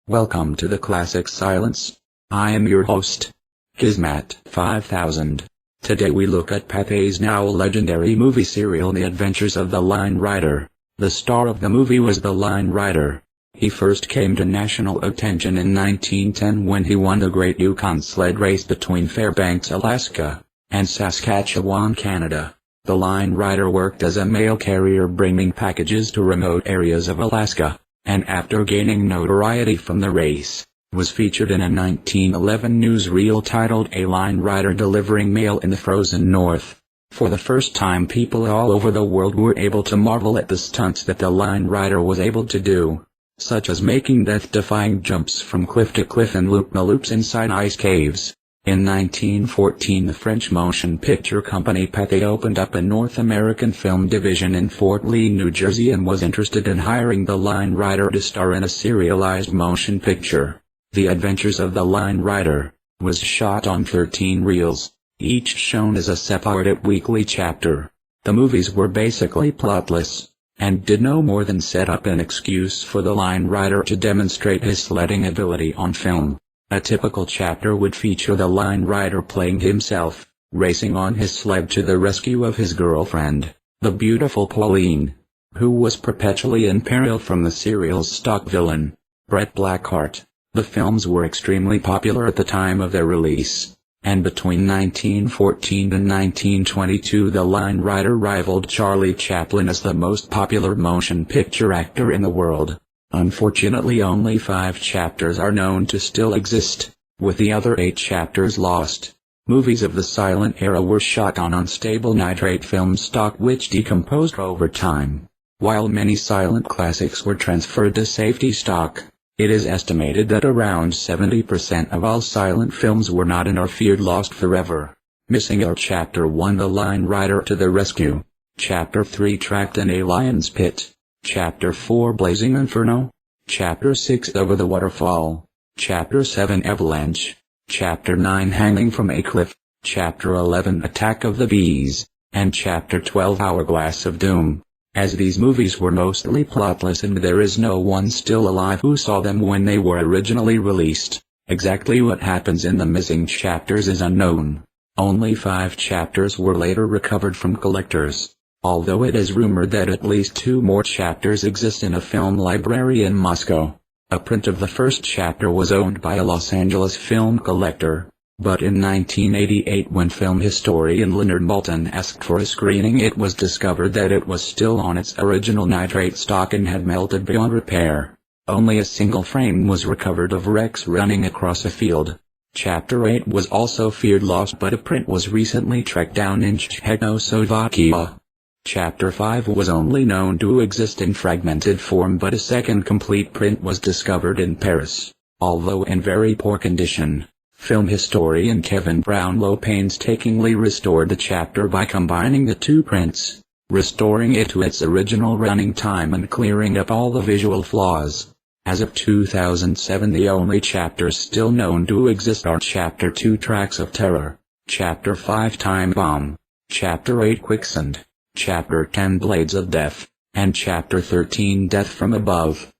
Welcome to the Classic Silence. I am your host, Kismat 5000. Today we look at Pathé's now legendary movie serial The Adventures of the Line Rider. The star of the movie was the Line Rider. He first came to national attention in 1910 when he won the Great Yukon Sled Race between Fairbanks, Alaska, and Saskatchewan, Canada. The Line Rider worked as a mail carrier bringing packages to remote areas of Alaska, and after gaining notoriety from the race, was featured in a 1911 newsreel titled A Line Rider Delivering Mail in the Frozen North. For the first time, people all over the world were able to marvel at the stunts that the Line Rider was able to do, such as making death-defying jumps from cliff to cliff and loop-the-loops inside ice caves. In 1914, the French motion picture company Pathé opened up a North American film division in Fort Lee, New Jersey, and was interested in hiring the Line Rider to star in a serialized motion picture. The Adventures of the Line Rider was shot on 13 reels, each shown as a separate weekly chapter. The movies were basically plotless, and did no more than set up an excuse for the Line Rider to demonstrate his sledding ability on film. A typical chapter would feature the Line Rider playing himself, racing on his sled to the rescue of his girlfriend, the beautiful Pauline, who was perpetually in peril from the serial's stock villain, Brett Blackheart. The films were extremely popular at the time of their release, and between 1914 and 1922 the Line Rider rivaled Charlie Chaplin as the most popular motion picture actor in the world. Unfortunately, only 5 chapters are known to still exist, with the other 8 chapters lost. Movies of the silent era were shot on unstable nitrate film stock which decomposed over time. While many silent classics were transferred to safety stock, it is estimated that around 70% of all silent films were not in or feared lost forever. Missing are Chapter 1 The Line Rider to the Rescue, Chapter 3 Trapped in a Lion's Pit, Chapter 4 Blazing Inferno, Chapter 6 Over the Waterfall, Chapter 7 Avalanche, Chapter 9 Hanging from a Cliff, Chapter 11 Attack of the Bees, and Chapter 12 Hourglass of Doom. As these movies were mostly plotless and there is no one still alive who saw them when they were originally released, exactly what happens in the missing chapters is unknown. Only 5 chapters were later recovered from collectors, although it is rumored that at least 2 more chapters exist in a film library in Moscow. A print of the first chapter was owned by a Los Angeles film collector, but in 1988 when film historian Leonard Maltin asked for a screening it was discovered that it was still on its original nitrate stock and had melted beyond repair. Only a single frame was recovered of Rex running across a field. Chapter 8 was also feared lost, but a print was recently tracked down in Czechoslovakia. Chapter 5 was only known to exist in fragmented form, but a second complete print was discovered in Paris, although in very poor condition. Film historian Kevin Brownlow painstakingly restored the chapter by combining the 2 prints, restoring it to its original running time and clearing up all the visual flaws. As of 2007 the only chapters still known to exist are Chapter 2 Tracks of Terror, Chapter 5 Time Bomb, Chapter 8 Quicksand, Chapter 10 Blades of Death, and Chapter 13 Death from Above.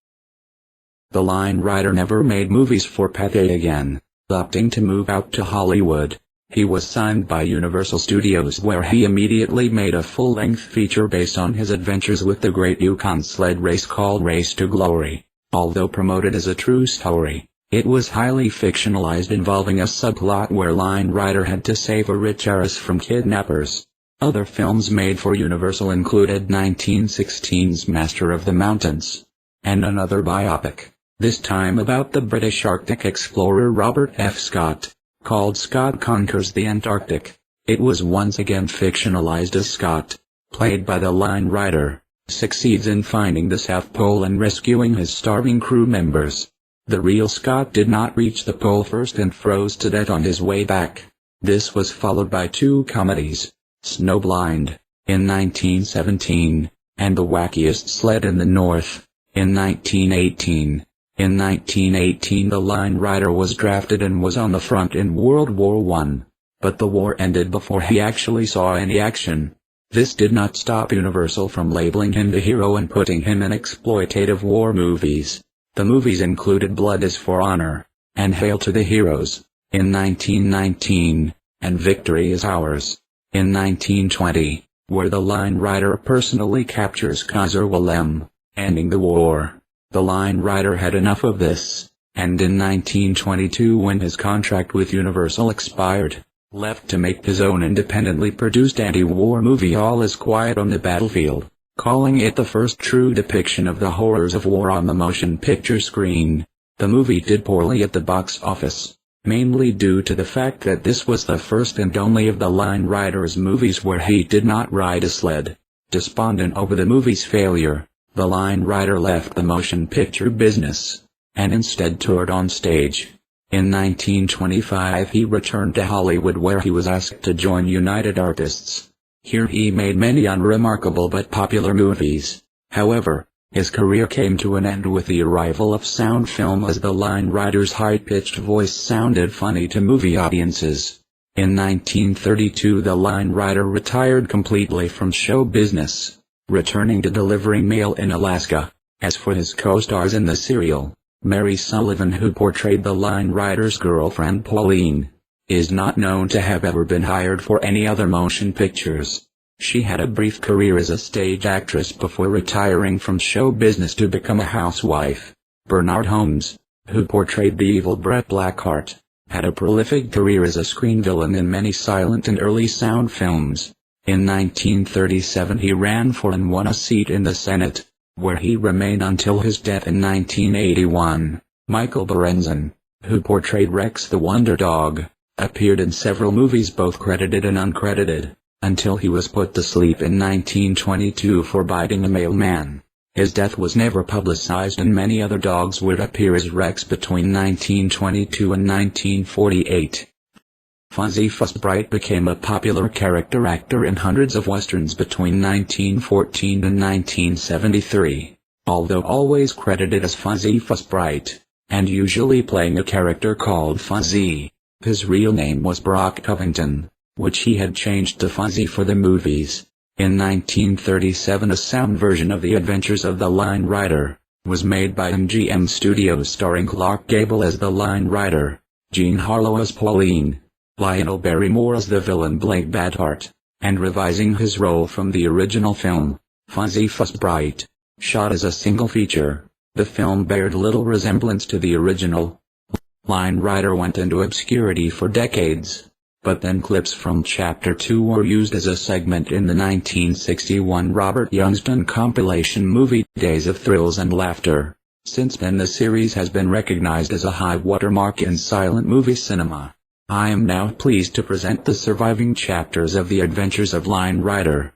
The Line Rider never made movies for Pathé again, opting to move out to Hollywood. He was signed by Universal Studios where he immediately made a full-length feature based on his adventures with the Great Yukon Sled Race called Race to Glory. Although promoted as a true story, it was highly fictionalized, involving a subplot where Line Rider had to save a rich heiress from kidnappers. Other films made for Universal included 1916's Master of the Mountains, and another biopic, this time about the British Arctic explorer Robert F. Scott, called Scott Conquers the Antarctic. It was once again fictionalized as Scott, played by the Line Rider, succeeds in finding the South Pole and rescuing his starving crew members. The real Scott did not reach the pole first and froze to death on his way back. This was followed by 2 comedies, Snowblind, in 1917, and The Wackiest Sled in the North, in 1918. In 1918 the Line Rider was drafted and was on the front in World War I, but the war ended before he actually saw any action. This did not stop Universal from labeling him the hero and putting him in exploitative war movies. The movies included Blood is for Honor, and Hail to the Heroes, in 1919, and Victory is Ours, in 1920, where the Line Rider personally captures Kaiser Wilhelm, ending the war. The Line Rider had enough of this, and in 1922, when his contract with Universal expired, left to make his own independently produced anti-war movie All Is Quiet on the Battlefield, calling it the first true depiction of the horrors of war on the motion picture screen. The movie did poorly at the box office, mainly due to the fact that this was the first and only of the Line Rider's movies where he did not ride a sled. Despondent over the movie's failure, the Line Rider left the motion picture business, and instead toured on stage. In 1925 he returned to Hollywood, where he was asked to join United Artists. Here he made many unremarkable but popular movies. However, his career came to an end with the arrival of sound film, as the Line Rider's high-pitched voice sounded funny to movie audiences. In 1932 the Line Rider retired completely from show business, returning to delivering mail in Alaska. As for his co-stars in the serial, Mary Sullivan, who portrayed the Line Rider's girlfriend Pauline, is not known to have ever been hired for any other motion pictures. She had a brief career as a stage actress before retiring from show business to become a housewife. Bernard Holmes, who portrayed the evil Brett Blackheart, had a prolific career as a screen villain in many silent and early sound films. In 1937 he ran for and won a seat in the Senate, where he remained until his death in 1981. Michael Berenzon, who portrayed Rex the Wonder Dog, appeared in several movies, both credited and uncredited, until he was put to sleep in 1922 for biting a mailman. His death was never publicized, and many other dogs would appear as Rex between 1922 and 1948. Fuzzy Fuzzbright became a popular character actor in hundreds of westerns between 1914 and 1973. Although always credited as Fuzzy Fuzzbright, and usually playing a character called Fuzzy, his real name was Brock Covington, which he had changed to Fuzzy for the movies. In 1937 a sound version of The Adventures of the Line Rider was made by MGM Studios, starring Clark Gable as the Line Rider, Jean Harlow as Pauline, Lionel Barrymore as the villain Blake Badhart, and revising his role from the original film, Fuzzy Fuzzbright. Shot as a single feature, the film bared little resemblance to the original. Line Rider went into obscurity for decades, but then clips from Chapter 2 were used as a segment in the 1961 Robert Youngstown compilation movie Days of Thrills and Laughter. Since then the series has been recognized as a high watermark in silent movie cinema. I am now pleased to present the surviving chapters of The Adventures of Line Rider.